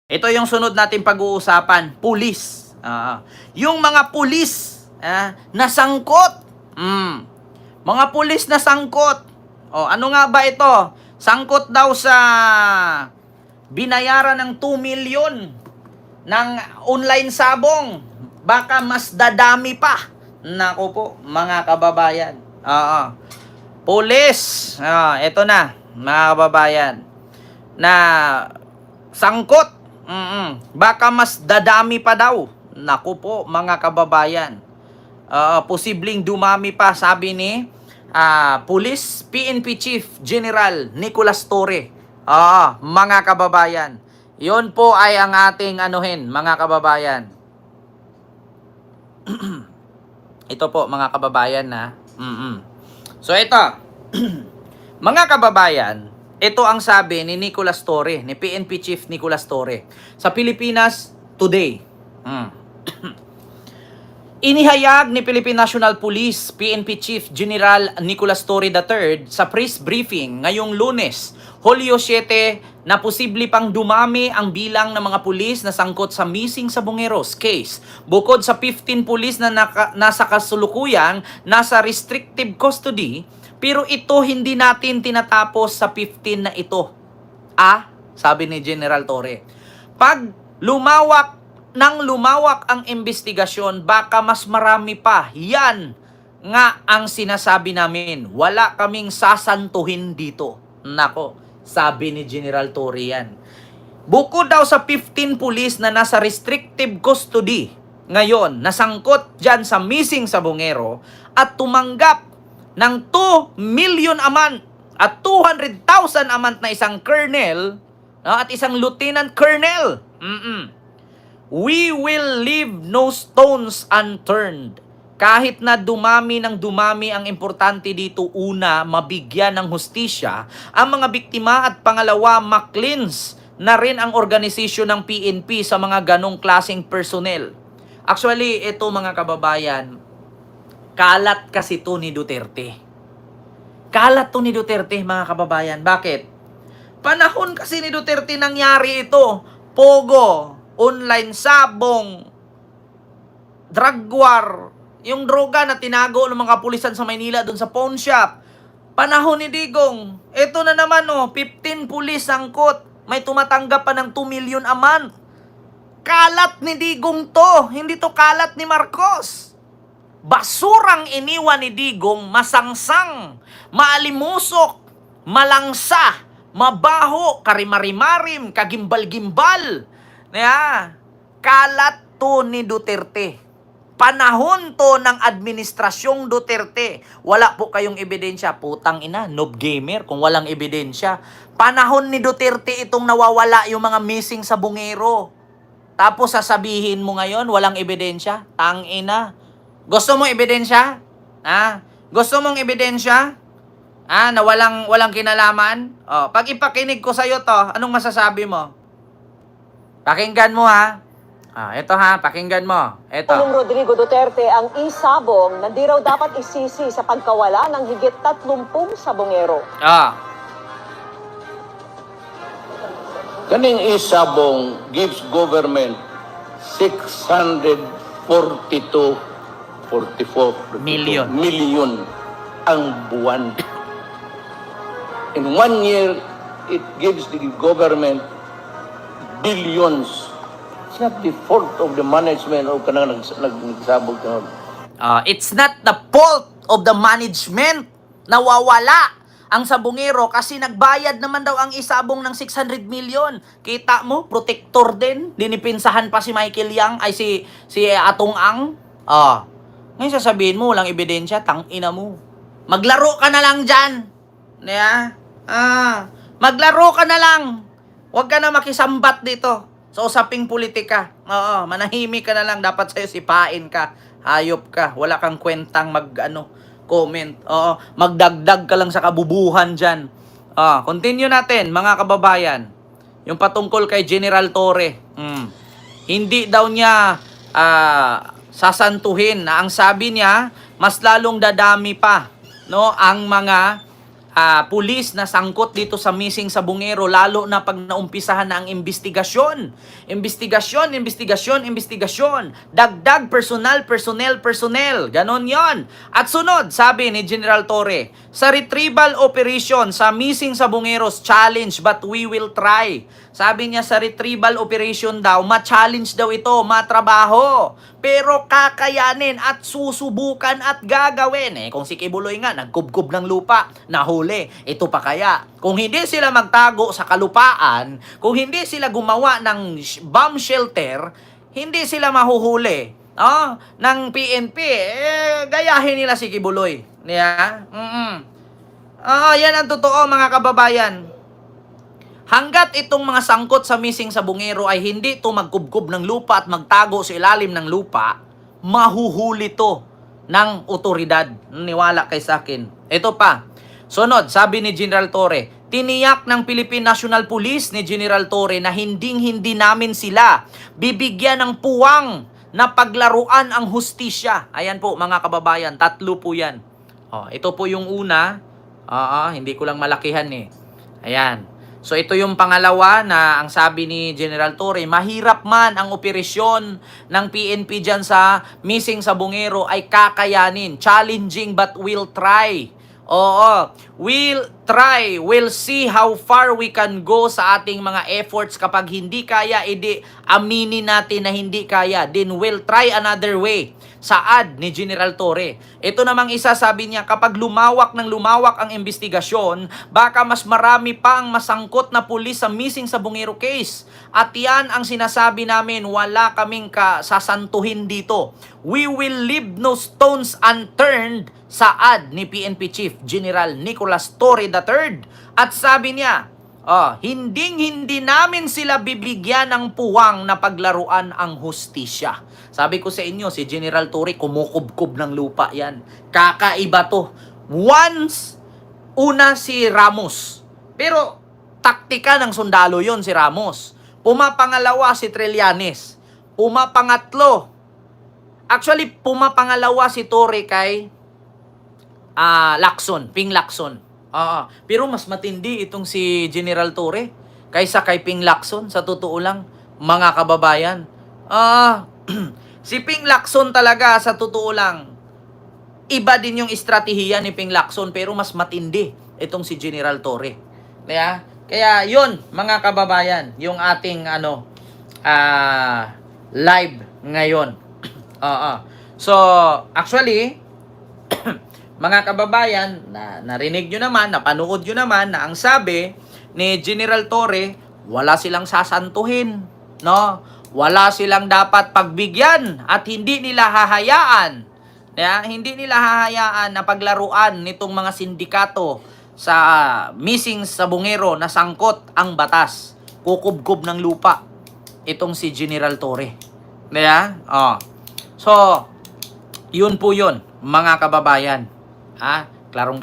Ito yung sunod natin pag-uusapan, pulis. Yung mga pulis na sangkot. Mga pulis na sangkot. Ano nga ba ito? Sangkot daw sa binayaran ng 2 million ng online sabong. Baka mas dadami pa. Nako po, mga kababayan. Pulis. Ito na, mga kababayan. Na sangkot. Baka mas dadami pa daw. Naku po, mga kababayan. Posibleng dumami pa, sabi ni Police PNP Chief General Nicolas Torre. Mga kababayan. Yon po ay ang ating anuhin, mga kababayan. Ito po, mga kababayan na. So ito, mga kababayan, ito ang sabi ni Nicolas Torre, ni PNP Chief Nicolas Torre, sa Pilipinas Today. Inihayag ni Philippine National Police PNP Chief General Nicolas Torre III sa press briefing ngayong Lunes, Hulyo 7, na posible pang dumami ang bilang ng mga pulis na sangkot sa missing Sabongeros case. Bukod sa 15 pulis na nasa kasulukuyang nasa restrictive custody, pero ito hindi natin tinatapos sa 15 na ito. Sabi ni General Torre. Pag lumawak ang investigasyon, baka mas marami pa. Yan nga ang sinasabi namin. Wala kaming sasantuhin dito. Nako, sabi ni General Torre yan. Bukod daw sa 15 pulis na nasa restrictive custody ngayon, nasangkot dyan sa missing Sabongero at tumanggap ng 2 million a month at 200,000 a month na isang colonel at isang lieutenant colonel. We will leave no stones unturned. Kahit na dumami ng dumami, ang importante dito, una, mabigyan ng hustisya ang mga biktima at pangalawa, maklins na rin ang organisasyon ng PNP sa mga ganong klaseng personnel. Actually, ito mga kababayan, kalat kasi to ni Duterte. Kalat to ni Duterte, mga kababayan. Bakit? Panahon kasi ni Duterte nangyari ito. Pogo, online sabong, drug war, yung droga na tinago ng mga pulisan sa Maynila doon sa pawn shop. Panahon ni Digong, ito na naman 15 pulis sangkot, may tumatanggap pa ng 2 million a month. Kalat ni Digong to, hindi to kalat ni Marcos. Basurang iniwan ni Digong, masangsang, maalimusok, malangsa, mabaho, karimarimarim, kagimbal-gimbal. Kalat to ni Duterte. Panahon to ng administrasyong Duterte. Wala po kayong ebidensya. Putang ina, noob gamer kung walang ebidensya. Panahon ni Duterte itong nawawala yung mga missing sa Bungero. Tapos sasabihin mo ngayon, walang ebidensya? Tang ina. Gusto mo ebidensya? Gusto mong ebidensya? Na walang kinalaman? Pag ipakinig ko sa'yo to, anong masasabi mo? Pakinggan mo ito pakinggan mo. Ito. Pangulong Rodrigo Duterte ang isabong na di raw dapat isisi sa pagkawala ng higit 30 sabongero. Kaning isabong gives government 644 million ang buwan. In 1 year, it gives the government billions. It's not the fault of the management o kanang nagsabog kanon. It's not the fault of the management. Nawawala ang sabongero kasi nagbayad naman daw ang isabong ng 600 million. Kita mo, protector din. Dinipinsahan pa si Michael Yang, ay si Atong Ang. Ngayon sasabihin mo, walang ebidensya, tangina mo. Maglaro ka na lang dyan. Maglaro ka na lang. Huwag ka na makisambat dito sa usaping politika. Manahimik ka na lang. Dapat sa'yo sipain ka. Hayop ka. Wala kang kwentang comment. Magdagdag ka lang sa kabubuhan dyan. Continue natin, mga kababayan. Yung patungkol kay General Torre. Hindi daw niya sasantuhin na ang sabi niya, mas lalong dadami pa ang mga pulis na sangkot dito sa missing sa Bungero, lalo na pag naumpisahan na ang investigasyon. Investigasyon. Dagdag personnel. Ganon yon. At sunod, sabi ni General Torre, sa retrieval operation sa missing sa Bungeros, challenge but we will try. Sabi niya sa retrieval operation daw, ma-challenge daw ito, matrabaho. Pero kakayanin at susubukan at gagawin. Kung si Kibuloy nga, nagkubkob ng lupa, nahuli. Ito pa kaya? Kung hindi sila magtago sa kalupaan, kung hindi sila gumawa ng bomb shelter, hindi sila mahuhuli ng PNP. Gayahin nila si Kibuloy. Yeah? Yan ang totoo, mga kababayan. Hanggat itong mga sangkot sa missing sa Bungero ay hindi ito magkubkob ng lupa at magtago sa ilalim ng lupa, mahuhuli to ng otoridad. Niwala kay sa akin. Ito pa. Sunod, sabi ni General Torre, tiniyak ng Philippine National Police ni General Torre na hindi namin sila bibigyan ng puwang na paglaruan ang hustisya. Ayan po, mga kababayan, 3 po yan. Ito po yung una. Hindi ko lang malakihan eh. Ayan. So ito yung pangalawa na ang sabi ni General Torre, mahirap man ang operasyon ng PNP dyan sa missing sa Bungero ay kakayanin. Challenging but we'll try. We'll try. We'll see how far we can go sa ating mga efforts. Kapag hindi kaya, edi aminin natin na hindi kaya. Then we'll try another way. Saad ni General Torre. Ito namang isa, sabi niya, kapag lumawak ang investigasyon, baka mas marami pang masangkot na pulis sa missing sa Bungero case. At yan ang sinasabi namin, wala kaming sasantuhin dito. We will leave no stones unturned, saad ni PNP Chief General Nicolas Torre III. At sabi niya, hindi namin sila bibigyan ng puwang na paglaruan ang hustisya. Sabi ko sa inyo, si General Torre kumukubkob ng lupa yan. Kakaiba to. Once, una si Ramos. Pero taktika ng sundalo yon si Ramos. Pumapangalawa si Trillanes. Pumapangatlo. Actually, pumapangalawa si Torre kay Lacson, Ping Lacson. Pero mas matindi itong si General Torre kaysa kay Ping Lacson, sa totoo lang, mga kababayan. Si Ping Lacson talaga, sa totoo lang, iba din yung estratehiya ni Ping Lacson, pero mas matindi itong si General Torre. Kaya yun, mga kababayan, yung ating live ngayon. So, actually, mga kababayan, narinig nyo naman, napanood nyo naman na ang sabi ni General Torre, wala silang sasantuhin, no? Wala silang dapat pagbigyan at hindi nila hahayaan. Hindi nila hahayaan na paglaruan nitong mga sindikato sa missing sa Bungero na sangkot ang batas. Kukubkob ng lupa itong si General Torre. So, yun po yun, mga kababayan. Klarong